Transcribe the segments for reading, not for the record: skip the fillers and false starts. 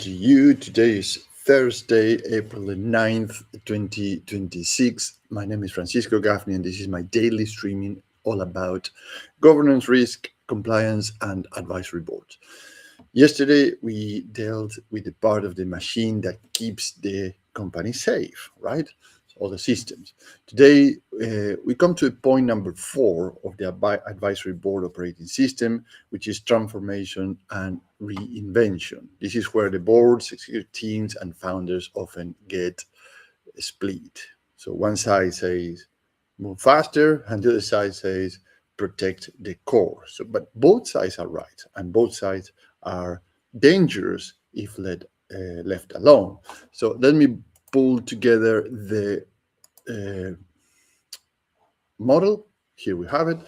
to you. Today is Thursday, April the 9th, 2026. My name is Francisco Gaffney, and this is my daily streaming all about governance, risk, compliance, and advisory boards. Yesterday, we dealt with the part of the machine that keeps the company safe, right? All the systems. Today, we come to point number 4 of the advisory board operating system, which is transformation and reinvention. This is where the boards, executive teams, and founders often get split. So one side says move faster, and the other side says protect the core. So, but both sides are right, and both sides are dangerous if left alone. So let me pull together the model. Here we have it.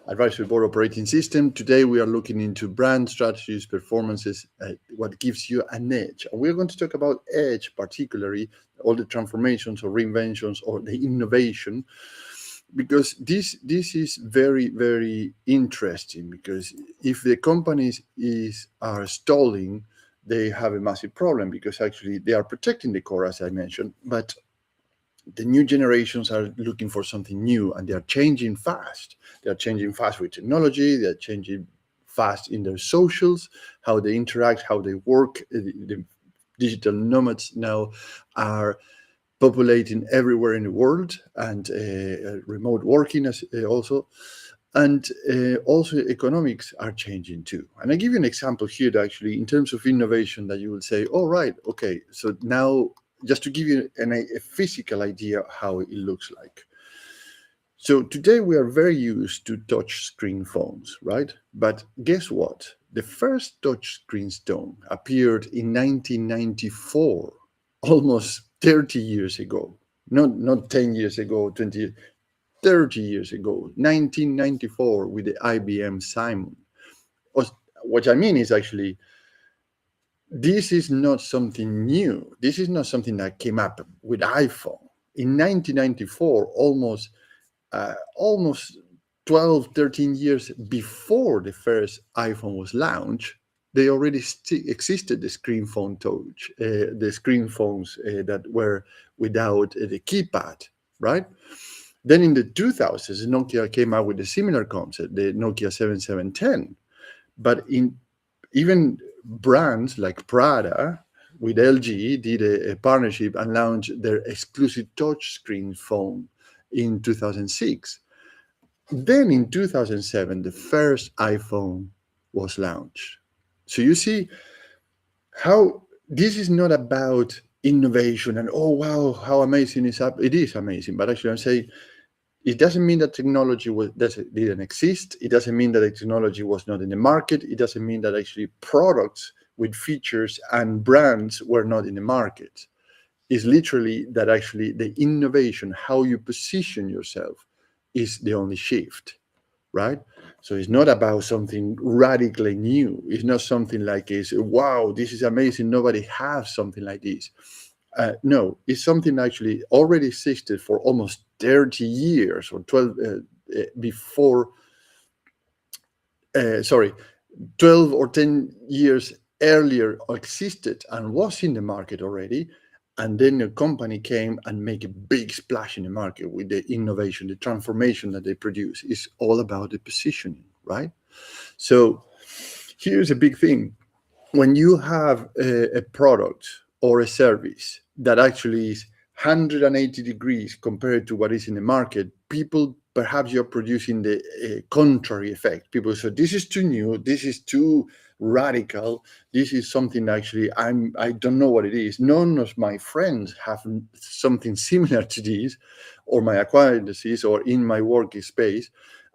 Advisory board operating system. Today we are looking into brand strategies, performances, what gives you an edge. And we're going to talk about edge, particularly all the transformations or reinventions or the innovation, because this is very, very interesting, because if the companies are stalling, they have a massive problem, because actually they are protecting the core, as I mentioned, but the new generations are looking for something new, and they are changing fast. They are changing fast with technology. They are changing fast in their socials, how they interact, how they work. The digital nomads now are populating everywhere in the world, and remote working also. And also economics are changing too. And I give you an example here that actually, in terms of innovation, that you will say, oh, right, okay, so now just to give you a physical idea how it looks like. So today we are very used to touch screen phones, right? But guess what? The first touch screen phone appeared in 1994, almost 30 years ago. Not 10 years ago, 20, 30 years ago, 1994, with the IBM Simon. What I mean is actually, this is not something new. This is not something that came up with iPhone. In 1994, almost 12, 13 years before the first iPhone was launched, they already existed, the screen phone touch, the screen phones that were without the keypad, right? Then in the 2000s, Nokia came out with a similar concept, the Nokia 7710. But even brands like Prada with LG did a partnership and launched their exclusive touchscreen phone in 2006. Then in 2007, the first iPhone was launched. So you see how this is not about innovation and, oh, wow, how amazing is that? It is amazing. But actually, I'm saying, it doesn't mean that technology didn't exist. It doesn't mean that the technology was not in the market. It doesn't mean that actually products with features and brands were not in the market. It's literally that actually the innovation, how you position yourself, is the only shift, right? So it's not about something radically new. It's not something like, wow, this is amazing. Nobody has something like this. No, it's something actually already existed for almost 30 years or 12 before, 12 or 10 years earlier existed and was in the market already. And then a company came and make a big splash in the market with the innovation, the transformation that they produce. It's all about the positioning, right? So here's a big thing. When you have a product or a service that actually is 180 degrees compared to what is in the market, people, perhaps you're producing the contrary effect. People say, this is too new, this is too radical, this is something actually I don't know what it is. None of my friends have something similar to this, or my acquaintances, or in my workspace.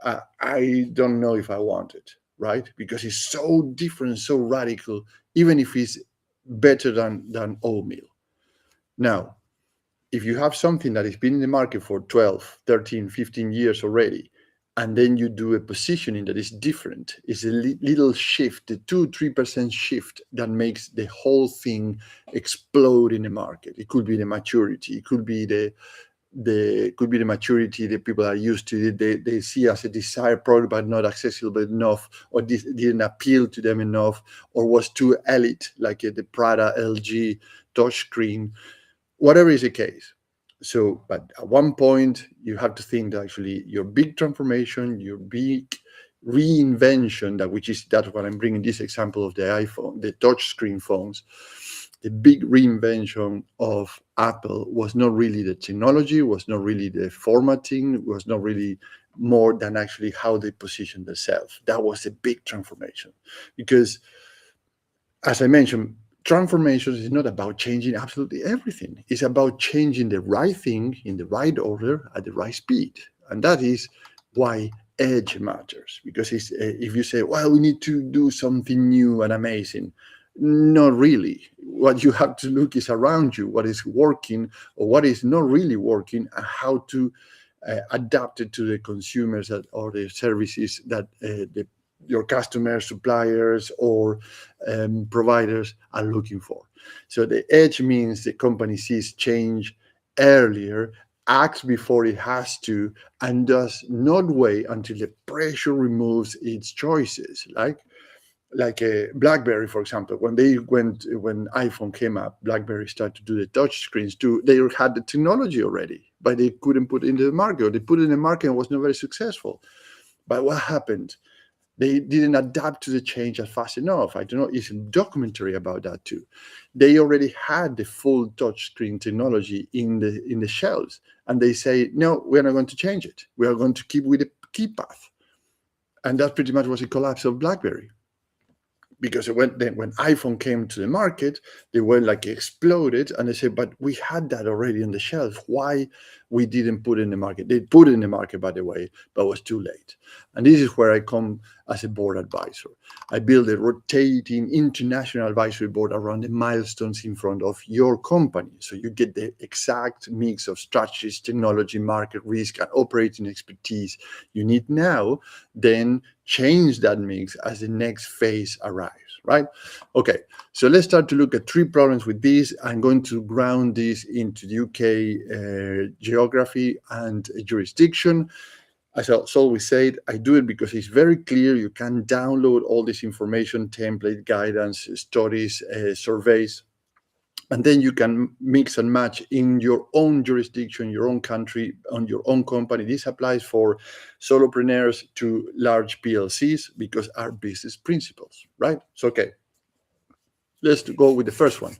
I don't know if I want it, right? Because it's so different, so radical, even if it's better than oatmeal. Now, if you have something that has been in the market for 12, 13, 15 years already, and then you do a positioning that is different, it's a little shift, the 2-3% shift that makes the whole thing explode in the market. It could be the maturity, it could be the could be the maturity that people are used to it. They see as a desired product but not accessible enough, or this didn't appeal to them enough, or was too elite, like the Prada LG touchscreen, whatever is the case. So, but at one point, you have to think that actually your big transformation, your big reinvention, that's what I'm bringing this example of the iPhone, the touchscreen phones. The big reinvention of Apple was not really the technology, was not really the formatting, was not really more than actually how they positioned themselves. That was a big transformation, because, as I mentioned, transformation is not about changing absolutely everything. It's about changing the right thing in the right order at the right speed. And that is why edge matters. Because if you say, well, we need to do something new and amazing, not really. What you have to look is around you, what is working or what is not really working, and how to adapt it to the consumers or the services that your customers, suppliers, or providers are looking for. So the edge means the company sees change earlier, acts before it has to, and does not wait until the pressure removes its choices. Like a BlackBerry, for example, when iPhone came up, BlackBerry started to do the touch screens too. They had the technology already, but they couldn't put it into the market. Or they put it in the market and was not very successful. But what happened? They didn't adapt to the change as fast enough. I don't know, it's a documentary about that too. They already had the full touchscreen technology in the shelves, and they say, no, we're not going to change it. We are going to keep with the keypad. And that pretty much was a collapse of BlackBerry. Because when iPhone came to the market, they were like exploded, and they said, but we had that already on the shelf. Why we didn't put it in the market? They put it in the market, by the way, but it was too late. And this is where I come as a board advisor. I build a rotating international advisory board around the milestones in front of your company. So you get the exact mix of strategies, technology, market risk, and operating expertise you need now, then change that mix as the next phase arrives, right? Okay, so let's start to look at 3 problems with this. I'm going to ground this into the UK geography and jurisdiction. As I always said, I do it because it's very clear. You can download all this information, template, guidance, studies, surveys, and then you can mix and match in your own jurisdiction, your own country, on your own company. This applies for solopreneurs to large PLCs because are business principles, right? So, okay, let's go with the first one,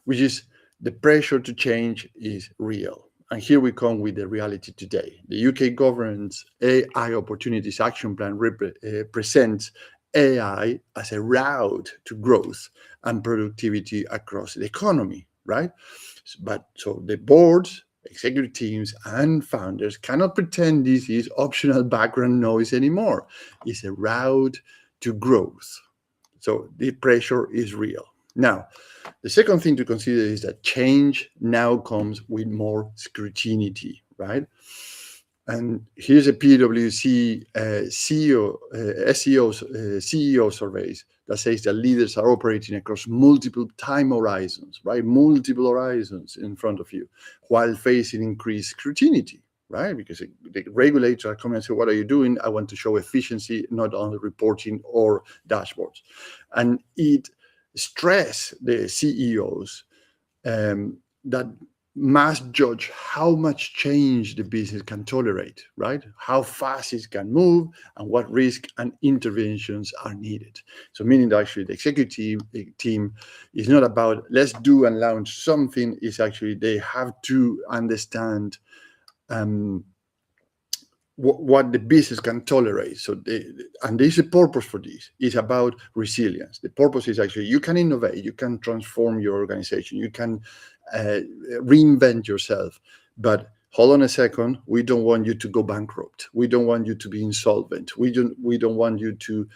which is the pressure to change is real. And here we come with the reality today. The UK government's AI Opportunities Action Plan presents AI as a route to growth and productivity across the economy, right? But so the boards, executive teams, and founders cannot pretend this is optional background noise anymore. It's a route to growth. So the pressure is real. Now, the second thing to consider is that change now comes with more scrutiny, right? And here's a PwC CEO surveys that says that leaders are operating across multiple time horizons, right? Multiple horizons in front of you, while facing increased scrutiny, right? Because the regulators are coming and say, what are you doing? I want to show efficiency, not only reporting or dashboards. And it stress the CEOs that must judge how much change the business can tolerate, right? How fast it can move and what risk and interventions are needed. So meaning that actually the executive team is not about let's do and launch something, it's actually they have to understand what the business can tolerate. So, and there's a purpose for this. It's about resilience. The purpose is actually you can innovate, you can transform your organization, you can reinvent yourself. But hold on a second, we don't want you to go bankrupt. We don't want you to be insolvent. We don't want you to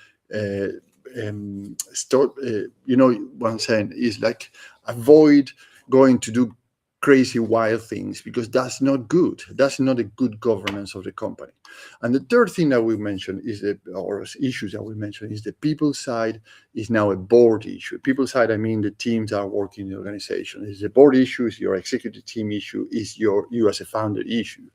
start. You know what I'm saying is like avoid going to do crazy wild things, because that's not good. That's not a good governance of the company. And the third thing that we mentioned is or issues that we mentioned, is the people side is now a board issue. People side, I mean the teams that are working in the organization. It's a board issue, is your executive team issue, is you as a founder issue.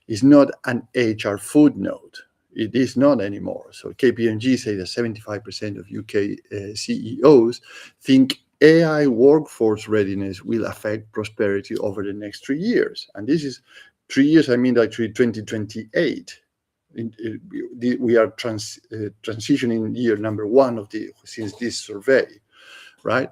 It's not an HR footnote. It is not anymore. So KPMG say that 75% of UK CEOs think AI workforce readiness will affect prosperity over the next 3 years. And this is 3 years, I mean actually 2028. We are transitioning year number one since this survey, right?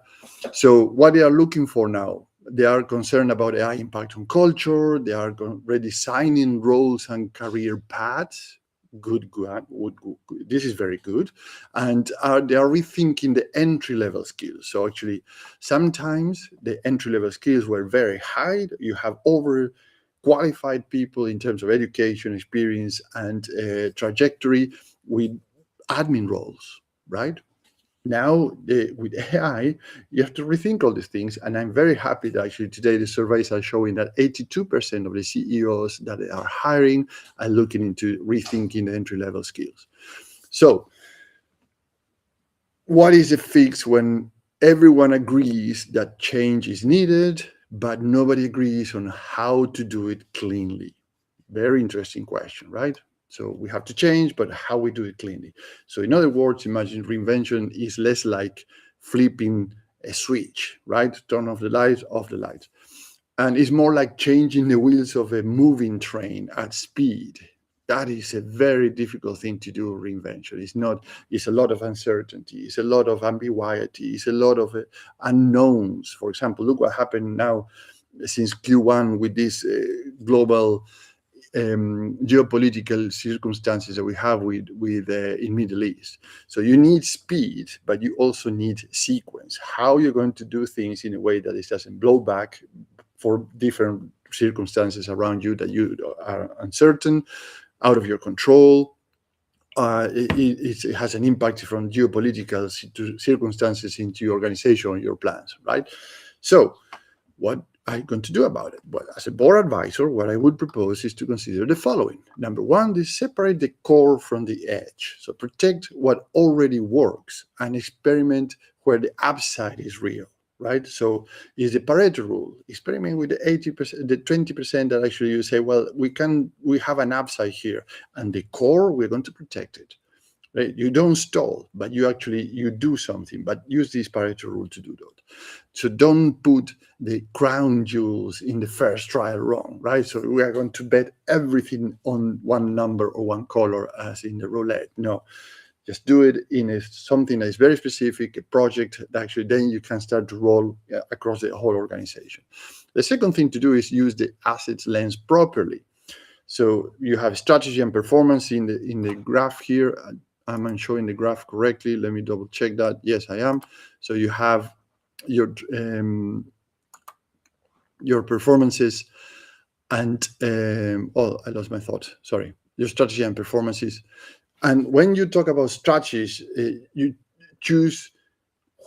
So what they are looking for now, they are concerned about AI impact on culture. They are redesigning roles and career paths. Good. This is very good. And they are rethinking the entry-level skills. So actually, sometimes the entry-level skills were very high. You have over-qualified people in terms of education, experience, and trajectory with admin roles, right? Now with AI, you have to rethink all these things. And I'm very happy that actually today the surveys are showing that 82% of the CEOs that are hiring are looking into rethinking the entry-level skills. So what is the fix when everyone agrees that change is needed, but nobody agrees on how to do it cleanly? Very interesting question, right? So we have to change, but how we do it cleanly. So in other words, imagine reinvention is less like flipping a switch, right? Turn off the lights, off the lights. And it's more like changing the wheels of a moving train at speed. That is a very difficult thing to do, reinvention. It's a lot of uncertainty, it's a lot of ambiguity, it's a lot of unknowns. For example, look what happened now since Q1 with this global geopolitical circumstances that we have with in Middle East. So you need speed, but you also need sequence. How you're going to do things in a way that it doesn't blow back for different circumstances around you that you are uncertain, out of your control. It has an impact from geopolitical circumstances into your organization and your plans, right? So what are you going to do about it? Well, as a board advisor, what I would propose is to consider the following. Number one is separate the core from the edge. So protect what already works and experiment where the upside is real, right? So is the Pareto rule. Experiment with the 80%, the 20% that actually you say, well, we have an upside here, and the core, we're going to protect it. Right? You don't stall, but you do something, but use this Pareto rule to do that. So don't put the crown jewels in the first trial wrong, right? So we are going to bet everything on one number or one color as in the roulette. No, just do it in something that is very specific, a project that actually then you can start to roll across the whole organization. The second thing to do is use the assets lens properly. So you have strategy and performance in the graph here. I'm showing the graph correctly. Let me double check that. Yes, I am. So you have your performances and I lost my thought. Sorry. Your strategy and performances. And when you talk about strategies, you choose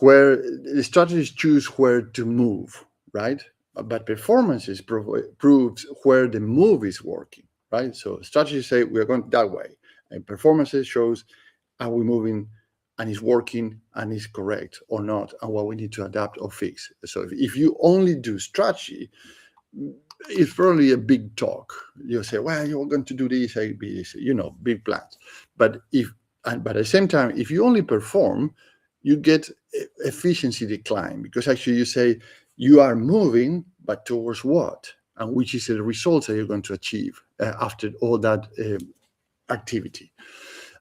where the strategies choose where to move, right? But performances proves where the move is working, right? So strategies say we're going that way, and performances shows are we moving and is working and is correct or not, and what we need to adapt or fix. So if you only do strategy, it's probably a big talk. You say, well, you're going to do this, A, B, C, big plans. But at the same time, if you only perform, you get efficiency decline, because actually you say you are moving, but towards what? And which is the results that you're going to achieve after all that activity.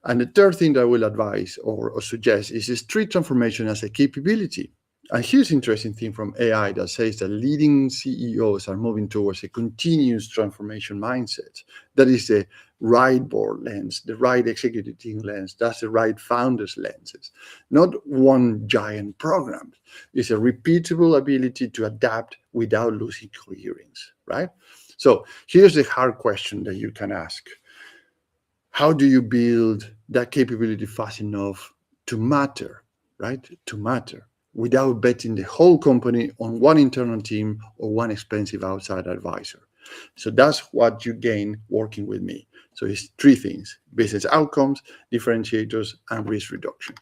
And the third thing that I will advise or suggest is a street transformation as a capability. And here's an interesting thing from AI that says that leading CEOs are moving towards a continuous transformation mindset. That is the right board lens, the right executive team lens, that's the right founders lenses. Not one giant program. It's a repeatable ability to adapt without losing coherence, right? So here's the hard question that you can ask. How do you build that capability fast enough to matter, right? To matter. without betting the whole company on one internal team or one expensive outside advisor. So that's what you gain working with me. So it's three things: business outcomes, differentiators, and risk reduction.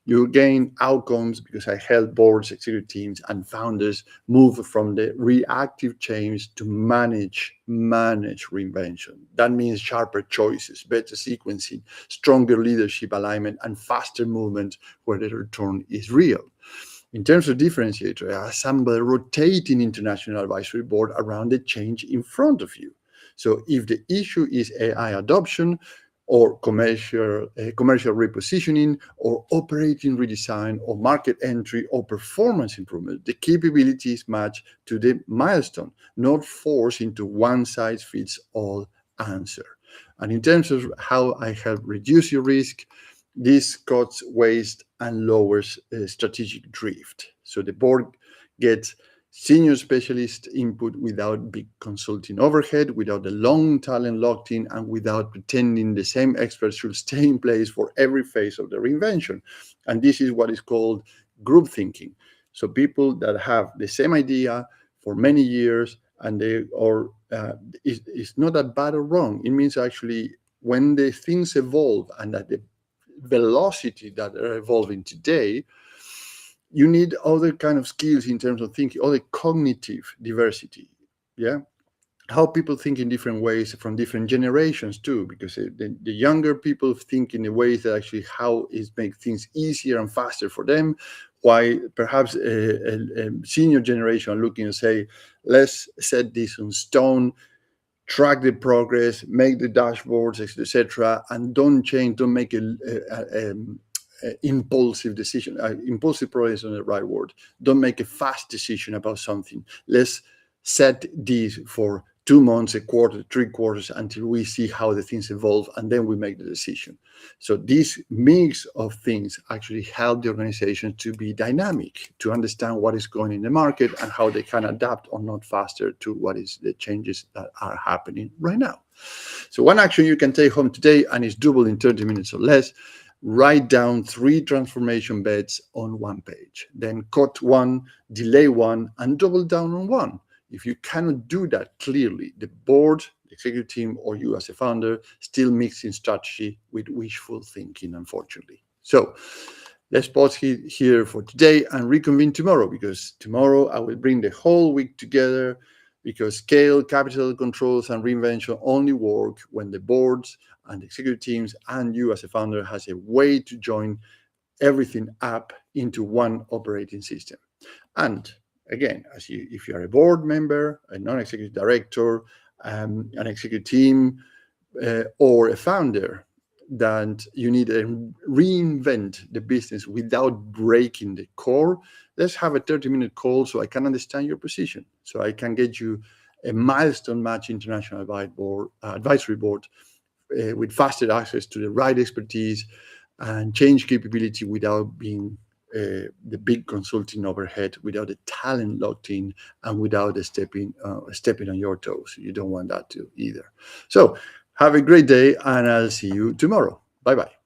You gain outcomes because I help boards, executive teams, and founders move from the reactive change to manage reinvention. That means sharper choices, better sequencing, stronger leadership alignment, and faster movement where the return is real. In terms of differentiator, I assemble a rotating international advisory board around the change in front of you. So if the issue is AI adoption or commercial repositioning or operating redesign or market entry or performance improvement, the capabilities match to the milestone, not forced into one size fits all answer. And in terms of how I help reduce your risk, this cuts waste and lowers strategic drift. So the board gets senior specialist input without big consulting overhead, without the long talent locked in, and without pretending the same experts should stay in place for every phase of the reinvention. And this is what is called group thinking. So people that have the same idea for many years, and they are it's not that bad or wrong. It means actually when the things evolve and at the velocity that they're evolving today, you need other kind of skills in terms of thinking, other cognitive diversity. Yeah, how people think in different ways from different generations too, because the younger people think in a ways that actually how it makes things easier and faster for them, why perhaps a senior generation are looking and say, let's set this on stone, track the progress, make the dashboards, etc., and don't change, don't make a impulsive decision. Impulsive probably isn't the right word. Don't make a fast decision about something. Let's set these for 2 months, a quarter, 3 quarters, until we see how the things evolve, and then we make the decision. So this mix of things actually help the organization to be dynamic, to understand what is going in the market and how they can adapt or not faster to what is the changes that are happening right now. So one action you can take home today, and it's doable in 30 minutes or less: write down 3 transformation bets on one page, then cut one, delay one, and double down on one. If you cannot do that clearly, the board, the executive team, or you as a founder still mixing strategy with wishful thinking, unfortunately. So let's pause here for today and reconvene tomorrow, because tomorrow I will bring the whole week together, because scale, capital controls, and reinvention only work when the boards and executive teams and you as a founder has a way to join everything up into one operating system. And again, if you are a board member, a non-executive director, an executive team, or a founder, that you need to reinvent the business without breaking the core, let's have a 30-minute call so I can understand your position, so I can get you a milestone match international advisory board with faster access to the right expertise and change capability without being the big consulting overhead, without the talent locked in, and without the stepping on your toes. You don't want that to either. So have a great day, and I'll see you tomorrow. Bye-bye.